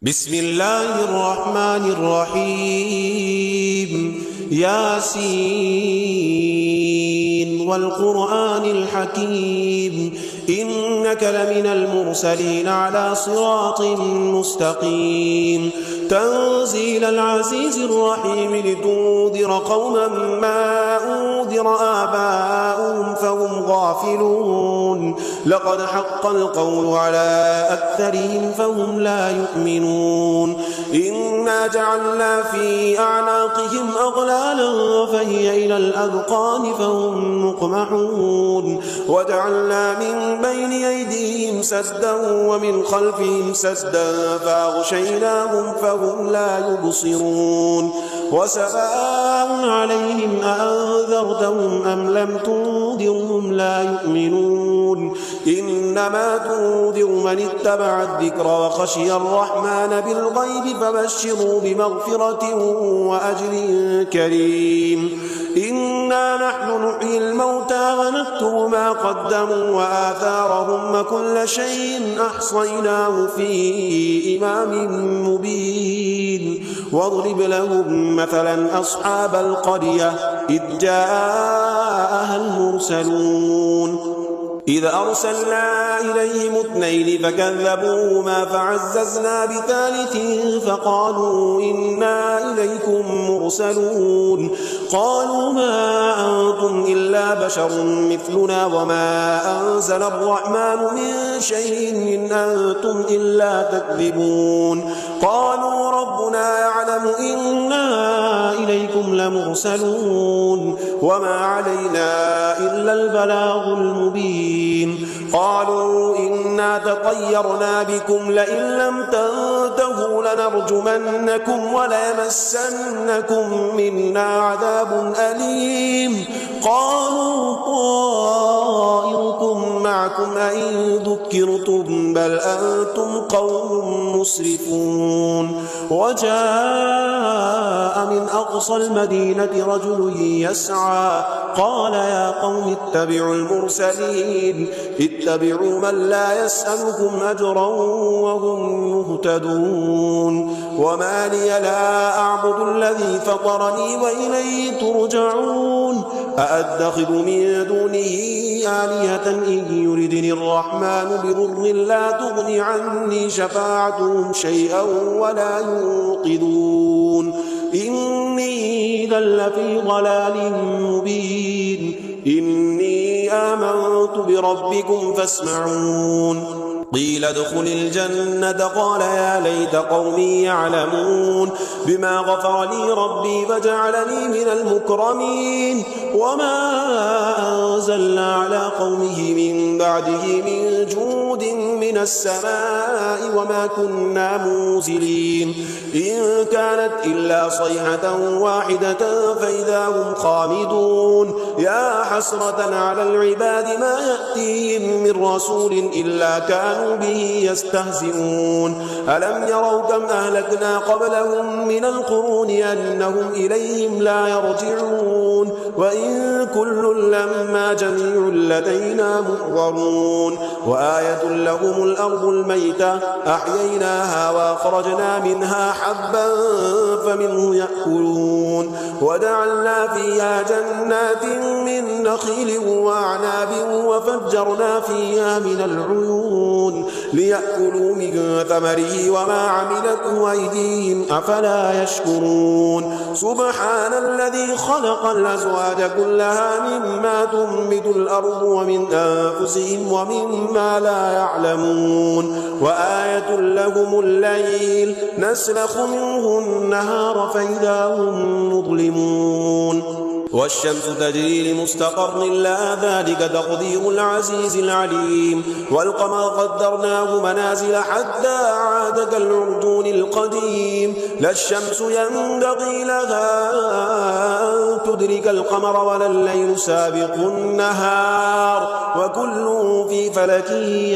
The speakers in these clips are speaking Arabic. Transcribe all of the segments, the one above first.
بسم الله الرحمن الرحيم ياسين والقرآن الحكيم إنك لمن المرسلين على صراط مستقيم تنزيل العزيز الرحيم لتنذر قوما ما أنذر آباؤهم فهم غافلون لقد حق القول على أكثرهم فهم لا يؤمنون إنا جعلنا في أعناقهم أغلالا فهي إلى الأذقان فهم مقمحون وجعلنا من بين أيديهم سدا ومن خلفهم سدا فأغشيناهم فهم لا يبصرون وسواء عليهم أأنذرتهم أم لم تنذرهم لا يؤمنون إنما تنذر من اتبع الذكر وخشي الرحمن بالغيب فبشروا بمغفرة وأجر كريم إنا نحن نحيي الموتى ونكتب ما قدموا وآثارهم وكل شيء أحصيناه في إمام مبين واضرب لهم مثلا أصحاب القرية إذ جاءها المرسلون إذ أرسلنا إليهم 2 فكذبوهما فعززنا ب3 فقالوا إنا إليكم مرسلون قالوا ما أنتم إلا بشر مثلنا وما أنزل الرحمن من شيء إن أنتم إلا تكذبون قالوا ربنا يعلم إنا إليكم لمرسلون وما علينا إلا البلاغ المبين قالوا إنا تطيرنا بكم لئن لم تنتهوا لنرجمنكم وليمسنكم منا عذاب أليم قالوا طائركم معكم أئن ذكرتم بل أنتم قوم مسرفون وجاء من أقصى المدينة رجل يسعى قال يا قوم اتبعوا المرسلين اتبعوا من لا يسألكم أجرا وهم مهتدون وما لي لا أعبد الذي فطرني وإليه ترجعون أأتخذ من دونه آلهة إن يردني الرحمن بضر لا تغني عني شفاعتهم شيئا ولا ينقذون إني إذا لفي ضلال مبين إني آمنت بربكم فاسمعون قيل ادخل الجنة قال يا ليت قومي يعلمون بما غفر لي ربي وجعلني من المكرمين وما أنزلنا على قومه من بعده من جود من السماء وما كنا منزلين إن كانت إلا صيحة واحدة فإذا هم خامدون يا حسرة على العباد ما يأتيهم من رسول إلا كانوا به يستهزئون ألم يروا كم أهلكنا قبلهم من القرون أنهم إليهم لا يرجعون وإن كل لما جميع لدينا محضرون وآية لهم الأرض الميتة أحييناها وأخرجنا منها حبا فمنه يأكلون وجعلنا فيها جنات من نخيل وأعناب وفجرنا فيها من العيون ليأكلوا من ثمره وما عملته أيديهم أفلا يشكرون سبحان الذي خلق الأزواج كلها مما تنبت الأرض ومن أنفسهم ومما لا يعلمون وآية لهم الليل نسلخ منه النهار فإذا هم مظلمون والشمس تجري لمستقر لها ذلك تقدير العزيز العليم والقمر قدرناه منازل حتى عاد كالعرجون القديم لا الشمس ينبغي لها أن تدرك القمر ولا الليل سابق النهار وكل في فلك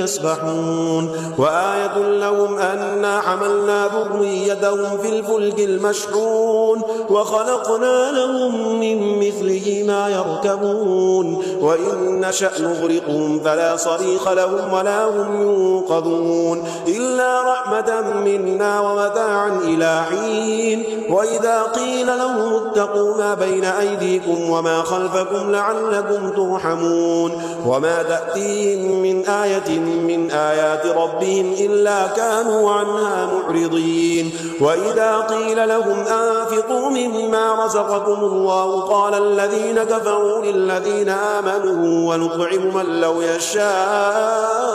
يسبحون وآية لهم أنا حملنا ذريتهم في الفلك المشحون وخلقنا لهم من مثله ما يركبون وإن نشأ نغرقهم فلا صريخ لهم ولا هم ينقذون إلا رحمة منا ومتاعا إلى حين وإذا قيل لهم اتقوا ما بين أيديكم وما خلفكم لعلكم ترحمون وما تأتيهم من آية من آيات ربهم إلا كانوا عنها معرضين وإذا قيل لهم أنفقوا مما رزقكم الله قال الذين كفروا للذين آمنوا ونطعم من لو يشاء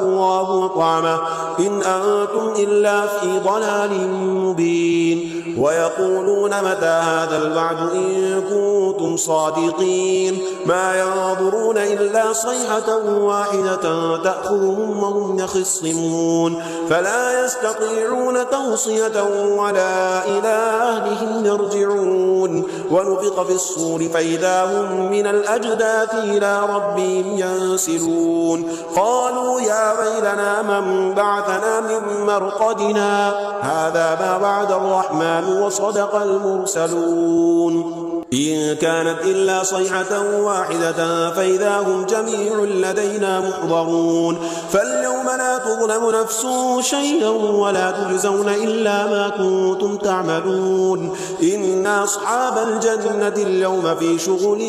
الله طعمه إن أنتم إلا في ضلال مبين ويقولون متى هذا الوعد إن كنتم صادقين ما ينظرون إلا صيحة واحدة تأخذهم وهم يخصمون فلا يستطيعون توصية ولا إلى أهلهم يرجعون ونفخ في الصور فإذا هم من الأجداث إلى ربهم ينسلون قالوا يا ويلنا من بعثنا من مرقدنا هذا ما وعد الرحمن وصدق المرسلون إن كانت إلا صيحة واحدة فإذا هم جميع لدينا محضرون فاليوم لا تظلم نفس شيئا ولا تجزون إلا ما كنتم تعملون إن أصحاب الجنة اليوم في شغل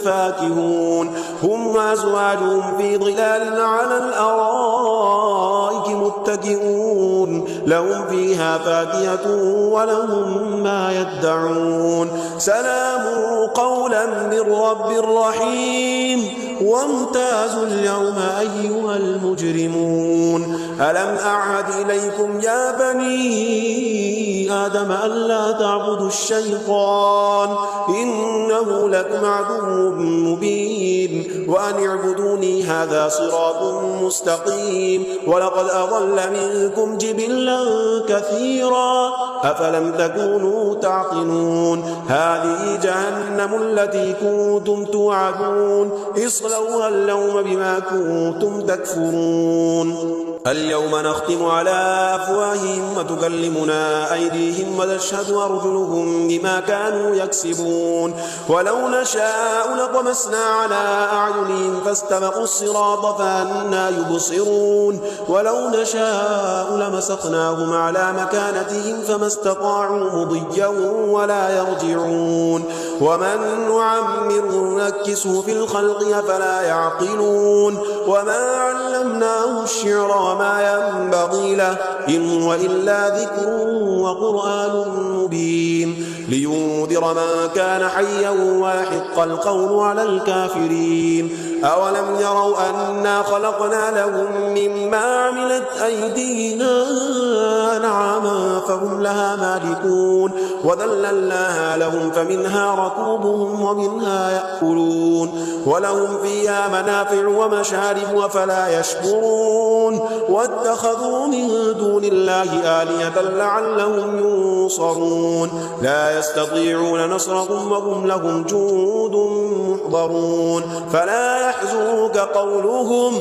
فاكهون هم وأزواجهم في ظلال على الأرائك متكئون لهم فيها فاكهة ولهم ما يدعون سلام قولا من رب رحيم وامتازوا اليوم أيها المجرمون ألم أعهد إليكم يا بني آدم ألا تعبدوا الشيطان إنه لكم عدو مبين وأن اعبدوني هذا صراط مستقيم ولقد أضل منكم جبلا كثيرا أفلم تكونوا تعقلون هذه جهنم التي كنتم توعدون اصلوها اليوم بما كنتم تكفرون اليوم نختم على أفواههم وتكلمنا أيديهم وتشهد أرجلهم بما كانوا يكسبون ولو نشاء لطمسنا على أعينهم فاستبقوا الصراط فأنى يبصرون ولو نشاء لمسخناهم على مكانتهم فما استطاعوا مضيا ولا يرجعون ومن نعمره نكسه في الخلق أفلا يعقلون وما علمناه الشعر ما ينبغي له إن هو إلا ذكر وقرآن مبين لينذر من كان حيا ويحق القول على الكافرين أولم يروا أنا خلقنا لهم مما عملت أيدينا أنعاما فهم لها مالكون وذللناها لهم فمنها ركوبهم ومنها يأكلون ولهم فيها منافع ومشارب وفلا يشكرون واتخذوا من دون الله آلهة لعلهم ينصرون لا يستطيعون نصرهم وهم لهم جند محضرون فلا يحزنك قولهم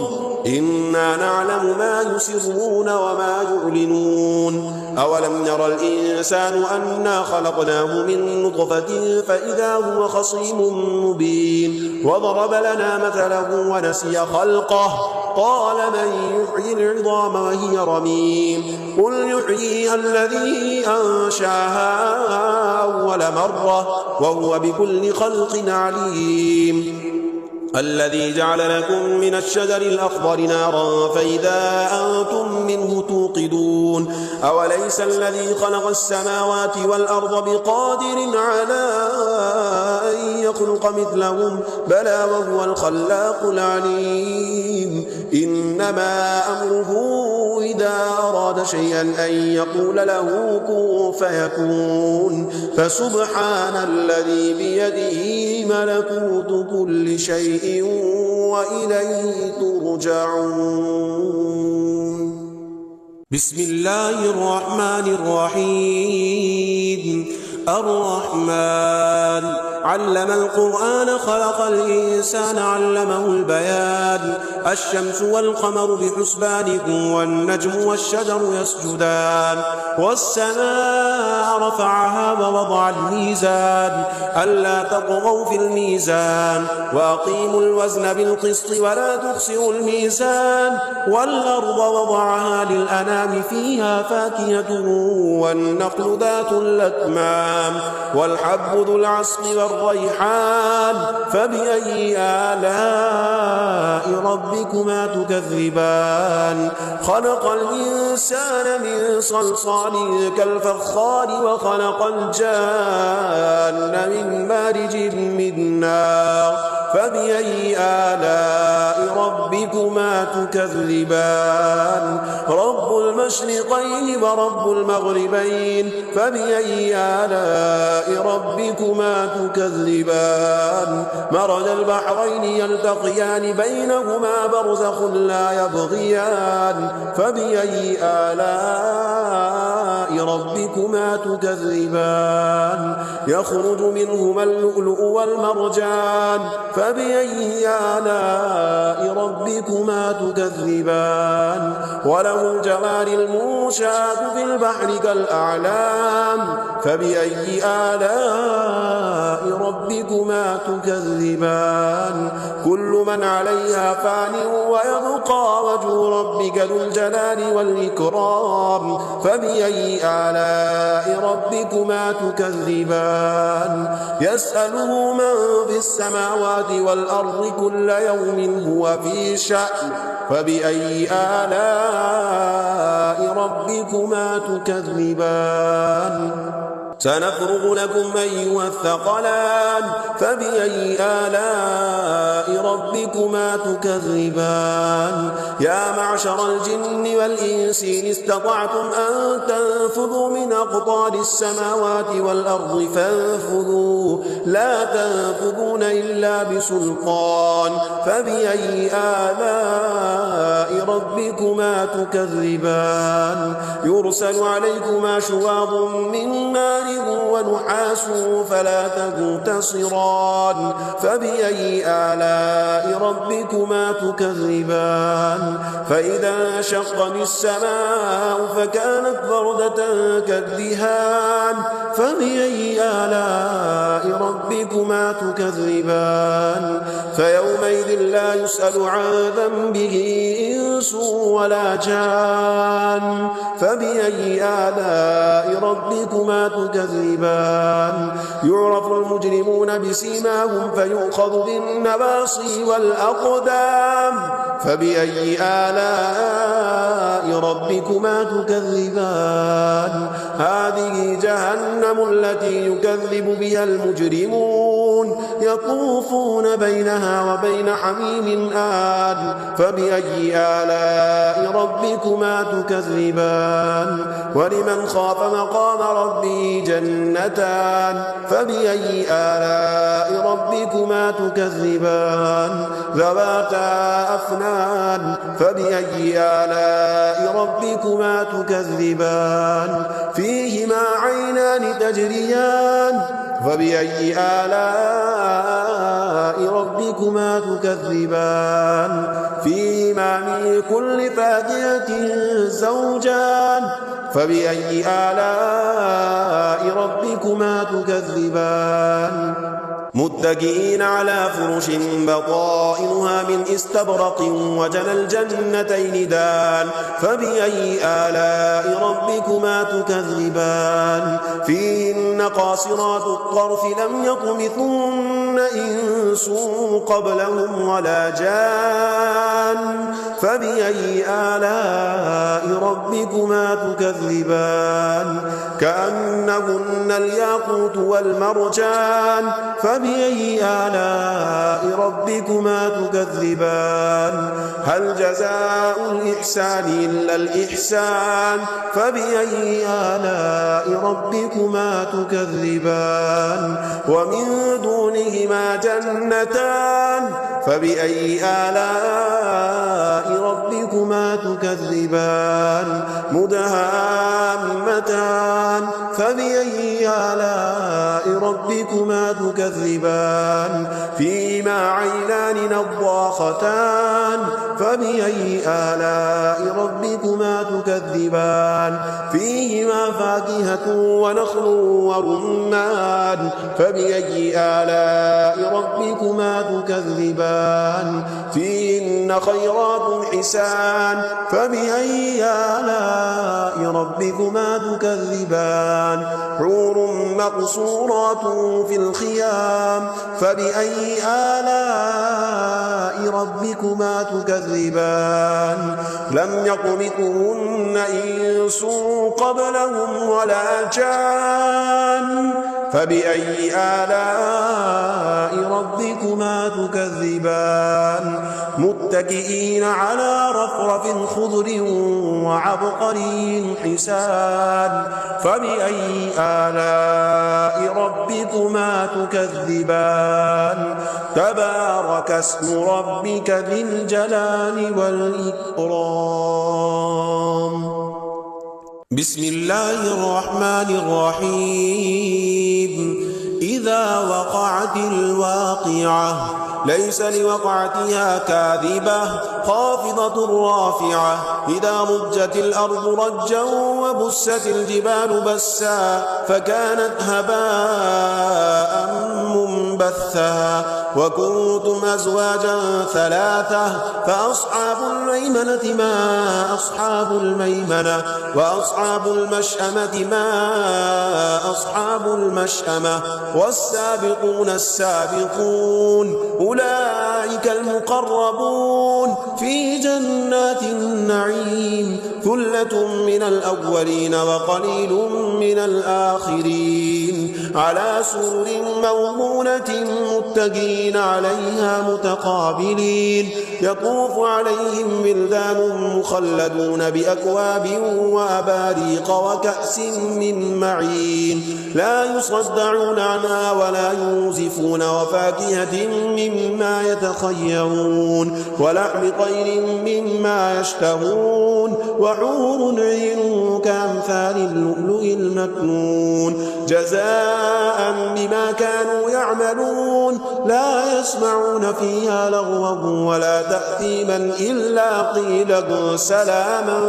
إنا نعلم ما يسرون وما يعلنون أولم يرى الإنسان أنا خلقناه من نطفة فإذا هو خصيم مبين وضرب لنا مثله ونسي خلقه قال من يحيي العظام وهي رميم قل يحييها الذي أنشاها أول مرة وهو بكل خلق عليم الذي جعل لكم من الشجر الأخضر نارا فإذا أنتم منه توقدون أوليس الذي خلق السماوات والأرض بقادر على أن يخلق مثلهم بلى وهو الخلاق العليم إنما أمره إذا أراد شيئا أن يقول له كن فيكون فسبحان الذي بيده ملكوت كل شيء وإليه ترجعون بسم الله الرحمن الرحيم الرحمن علم القرآن خلق الإنسان علمه البيان الشمس والقمر بحسبان والنجم والشجر يسجدان والسماء رفعها ووضع الميزان ألا تطغوا في الميزان وأقيموا الوزن بالقسط ولا تخسروا الميزان والأرض وضعها للأنام فيها فاكهة والنخل ذات الأكمام والحب ذو العصف والريحان فبأي آلاء ربكما تكذبان خلق الإنسان من صلصال كالفخار وخلق الجان من مارج من نار فبأي آلاء ربكما تكذبان رب المشرقين ورب المغربين فبأي آلاء ربكما تكذبان مرج البحرين يلتقيان بينهما برزخ لا يبغيان فبأي آلاء ربكما تكذبان يخرج منهما اللؤلؤ والمرجان فبأي آلاء ربكما تكذبان وله الجوار المنشآت في البحر كالأعلام فبأي آلاء ربكما تكذبان كل من عليها فان ويبقى وجه ربك ذو الجلال والإكرام فبأي آلاء ربكما تكذبان يسأله من في السماوات والأرض كل يوم هو في شأن فبأي آلاء ربكما تكذبان سنفرغ لكم أيها الثقلان فبأي آلاء ربكما تكذبان يا معشر الجن والإنس إن استطعتم أن تنفذوا من أقطار السماوات والأرض فانفذوا لا تنفذون إلا بسلطان فبأي آلاء ربكما تكذبان يرسل عليكما شواظ من نار ونحاس فلا تنتصران فبأي آلاء ربكما تكذبان فإذا انشقت السماء فكانت بردة كالدهان فبأي آلاء ربكما تكذبان فيومئذ لا يسأل عن ذنبه إنس ولا جان فبأي آلاء ربكما تكذبان يعرف المجرمون بسيماهم فيؤخذ بالنواصي والأقدام فبأي آلاء ربكما تكذبان هذه جهنم التي يكذب بها المجرمون يطوفون بينها وبين حميم آن فبأي آلاء ربكما تكذبان ولمن خاف مقام ربه جنتان فبأي آلاء ربكما تكذبان ذواتا أفنان فبأي آلاء ربكما تكذبان فيهما عينان تجريان فبأي آلاء ربكما تكذبان فيهما من كل فاكهة زوجان فبأي آلاء ربكما تكذبان متكئين على فرش بطائنها من استبرق وجنى الجنتين دان فبأي آلاء ربكما تكذبان فيهن قاصرات الطرف لم يطمثن إنس قبلهم ولا جان فبأي آلاء ربكما تكذبان كأنهن الياقوت والمرجان فبأي آلاء ربكما تكذبان هل جزاء الإحسان إلا الإحسان فبأي آلاء ربكما تكذبان ومن دونهما جنتان فبأي آلاء ربكما تكذبان مدهامتان فبأي آلاء ربكما تكذبان فيهما عينان نضاختان فبأي آلاء ربكما تكذبان فيهما فاكهة ونخل ورمان فبأي آلاء ربكما تكذبان فيهن خيرات حسان فبأي آلاء ربكما تكذبان حور مقصورات في الخيام فبأي آلاء ربكما تكذبان لم يطمثهن إنس قبلهم ولا جان فبأي آلاء ربكما تكذبان متكئين على رفرف خضر وعبقري حسان فبأي آلاء ربكما تكذبان تبارك اسم ربك ذي الجلال والإكرام بسم الله الرحمن الرحيم إذا وقعت الواقعة ليس لوقعتها كاذبة خافضة رافعة إذا رجت الأرض رجا وبست الجبال بسا فكانت هباء منبثا وكنتم أزواجا ثلاثة فأصحاب الميمنة ما أصحاب الميمنة وأصحاب المشأمة ما أصحاب المشأمة والسابقون السابقون أولئك المقربون في جنات النعيم ثلة من الأولين وقليل من الآخرين على سرر موضونة متكئين عليها متقابلين يطوف عليهم ولدان مخلدون بأكواب وأباريق وكأس من معين لا يصدعون عنها ولا ينزفون وفاكهة مما يتخيرون ولحم طير مما يشتهون وحور عين كأمثال اللؤلؤ المكنون جزاء بما كانوا يعملون لا يسمعون فيها لغوا ولا تأثيما إلا قيلا سلاما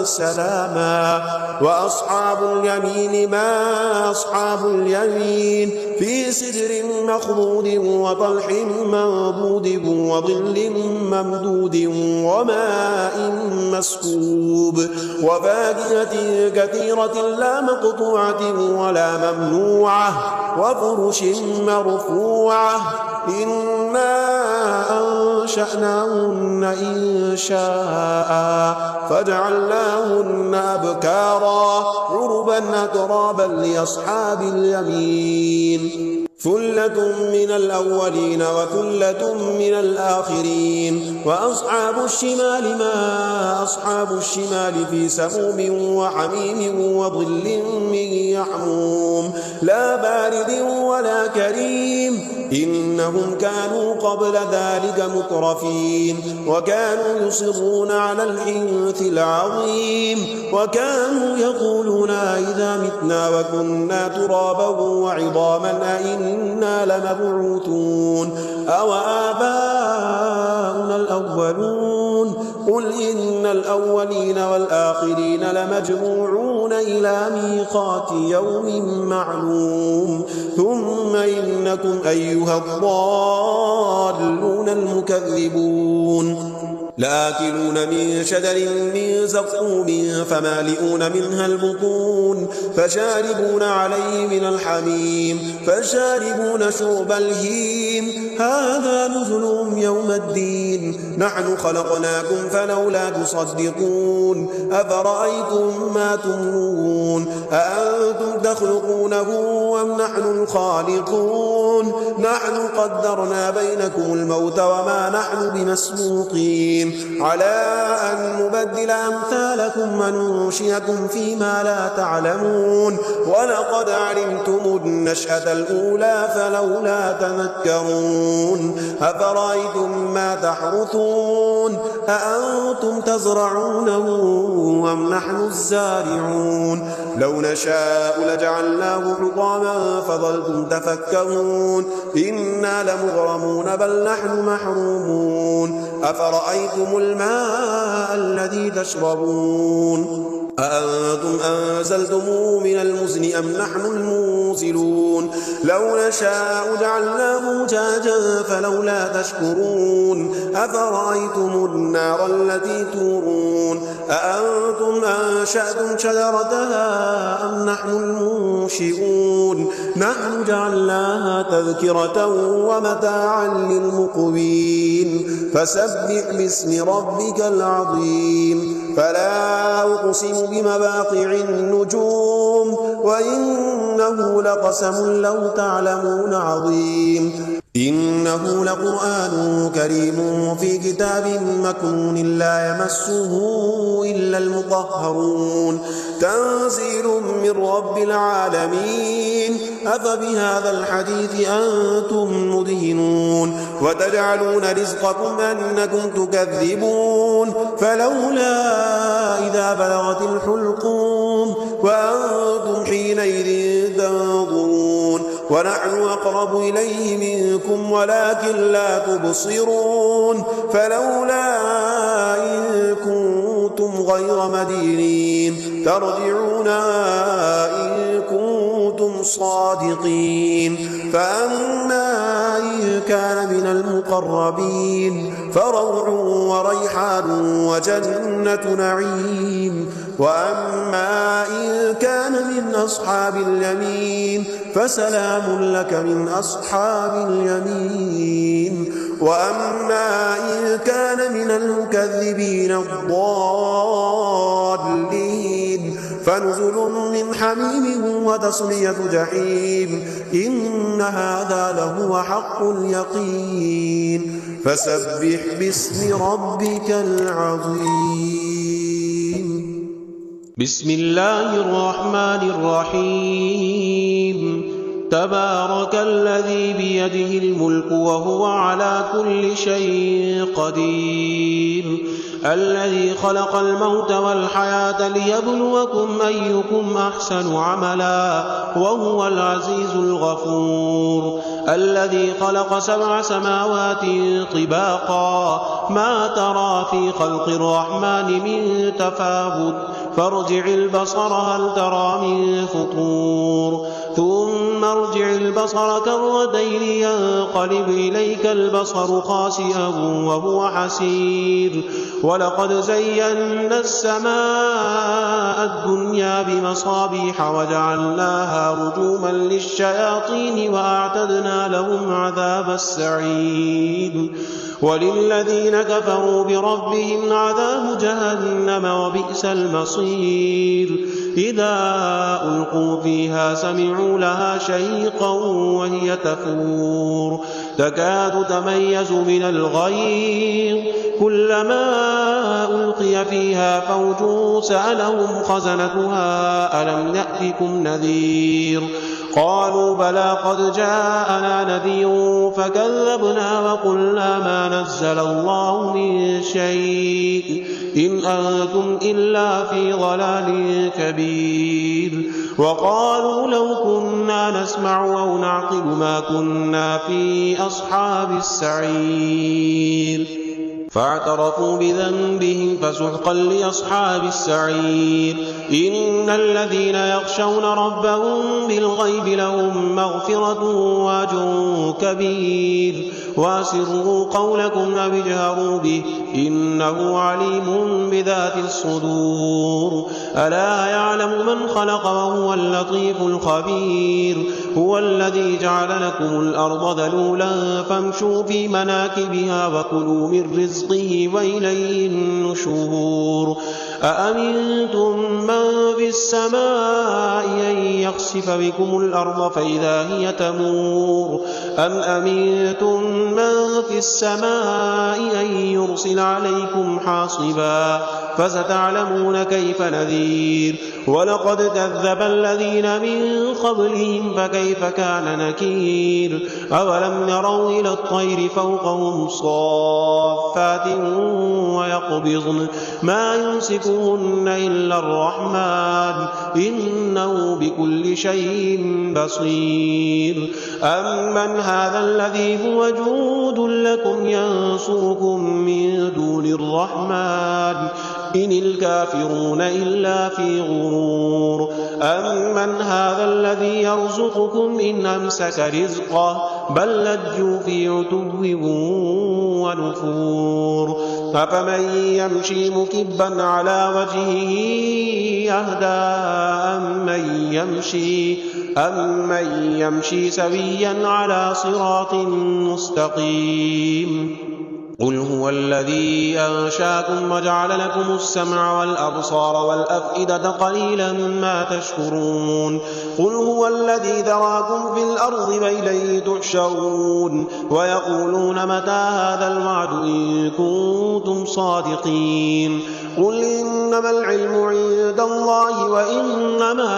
سلاما وأصحاب اليمين ما أصحاب اليمين في سدر مخضود وطلح منضود وظل ممدود وماء مسكوب وفاكهة كثيرة لا مقطوعة ولا ممنوعة وفرش مرفوعة إنا أنشأناهن إنشاء فجعلناهن أبكارا عربا أترابا لأصحاب اليمين ثلة من الأولين وثلة من الآخرين وأصحاب الشمال ما أصحاب الشمال في سموم وحميم وظل من يحموم لا بارد ولا كريم إنهم كانوا قبل ذلك مترفين وكانوا يصرون على الحنث العظيم وكانوا يقولون إذا متنا وكنا ترابا وعظاما أئنا لمبعوثون أو آباؤنا الأولون قل إن الأولين والآخرين لمجموعون إلى ميقات يوم معلوم ثم إنكم أيها الضالون المكذبون لآكلون من شجر من زقوم فمالئون منها البطون فشاربون عليه من الحميم فشاربون شرب الهيم هذا نزلهم يوم الدين نحن خلقناكم فلولا تصدقون أفرأيتم ما تمنون أأنتم تخلقونه أم نحن الخالقون نحن قدرنا بينكم الموت وما نحن بمسبوقين قديم على أن نبدل أمثالكم وننشئكم فيما لا تعلمون ولقد علمتم النشأة الأولى فلولا تذكرون أفرأيتم ما تحرثون أأنتم تزرعونه أم نحن الزارعون لو نشاء لجعلناه حطاما فظلتم تفكرون إنا لمغرمون بل نحن محرومون أفرأيتم الماء الذي تشربون أأنتم أنزلتموه من المزن أم نحن المنزلون لو نشاء جعلناه أجاجا فلولا تشكرون أفرأيتم النار التي تورون أأنتم أنشأتم شجرتها أم نحن المنشئون نحن جعلناها تذكرة ومتاعا للمقوين فسبح باسم ربك العظيم فلا أقسم بمواقع النجوم وإنه لقسم لو تعلمون عظيم إنه لقرآن كريم في كتاب مكنون لا يمسه إلا المطهرون تنزيل من رب العالمين أفبهذا الحديث أنتم مدهنون وتجعلون رزقكم أنكم تكذبون فلولا إذا بلغت الحلقوم وأنتم حينئذ تنظرون ونحن أقرب إليه منكم ولكن لا تبصرون فلولا إن كنتم غير مدينين ترجعونا إن كنتم صادقين فأما إن كان من المقربين فروح وريحان وجنة نعيم وأما إن كان من أصحاب اليمين فسلام لك من أصحاب اليمين وأما إن كان من المكذبين الضالين فنزل من حميم وتصلية جحيم إن هذا لهو حق اليقين فسبح باسم ربك العظيم بسم الله الرحمن الرحيم تبارك الذي بيده الملك وهو على كل شيء قدير الذي خلق الموت والحياة ليبلوكم أيكم أحسن عملا وهو العزيز الغفور الذي خلق 7 سماوات طباقا ما ترى في خلق الرحمن من تفاوت فارجع البصر هل ترى من فطور ثم ارجع البصر كرتين ينقلب إليك البصر خاسئا وهو حسير ولقد زينا السماء الدنيا بمصابيح وجعلناها رجوما للشياطين وأعتدنا لهم عذاب السعير وللذين كفروا بربهم عذاب جهنم وبئس المصير إذا ألقوا فيها سمعوا لها شهيقا وهي تفور تكاد تميز من الغيظ كلما ألقي فيها فوج سألهم خزنتها ألم يأتكم نذير قالوا بلى قد جاءنا نذير فكذبنا وقلنا ما نزل الله من شيء إن أنتم إلا في ضلال كبير وقالوا لو كنا نسمع أو نعقل ما كنا في أصحاب السعير فاعترفوا بذنبهم فسحقا لأصحاب السعير إن الذين يخشون ربهم بالغيب لهم مغفرة وأجر كبير واسروا قولكم أو اجهروا به إنه عليم بذات الصدور ألا يعلم من خلق وهو اللطيف الخبير هو الذي جعل لكم الأرض ذلولا فامشوا في مناكبها وكلوا من رزقه وإليه النشور أأمنتم من في السماء أن يخسف بكم الأرض فإذا هي تمور أم أمنتم من في السماء أن يرسل عليكم حاصبا فستعلمون كيف نذير ولقد كذب الذين من قبلهم فكيف كان نكير أولم يروا إلى الطير فوقهم صافات ويقبضن ما يمسكهن إلا الرحمن إنه بكل شيء بصير أمن هذا الذي هو جود لكم ينصركم من دون الرحمن إن الكافرون إلا في غرور أمن هذا الذي يرزقكم إن أمسك رزقه بل لجوا في عتو ونفور أفمن يمشي مكبا على وجهه يهدى أمن يمشي سويا على صراط مستقيم قل هو الذي أنشاكم وجعل لكم السمع والأبصار والأفئدة قليلا ما تشكرون قل هو الذي ذراكم في الأرض وإليه تحشرون ويقولون متى هذا الوعد إن كنتم صادقين قل إنما العلم عند الله وإنما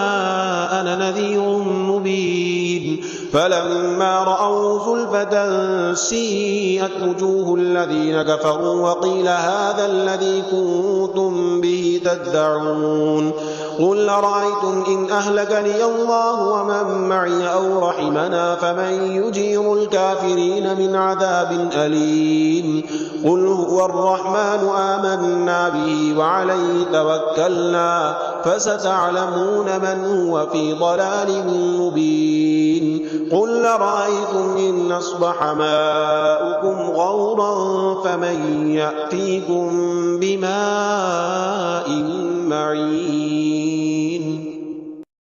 أنا نذير مبين فلما رأوا زلفة سيئت وجوه الذين كفروا وقيل هذا الذي كنتم به تدعون قل أرأيتم إن أهلكني الله ومن معي أو رحمنا فمن يجير الكافرين من عذاب أليم قل هو الرحمن آمنا به وعليه توكلنا فستعلمون من هو في ضلال مبين قل أرأيتم إن أصبح ماؤكم غورا فمن يأتيكم بماء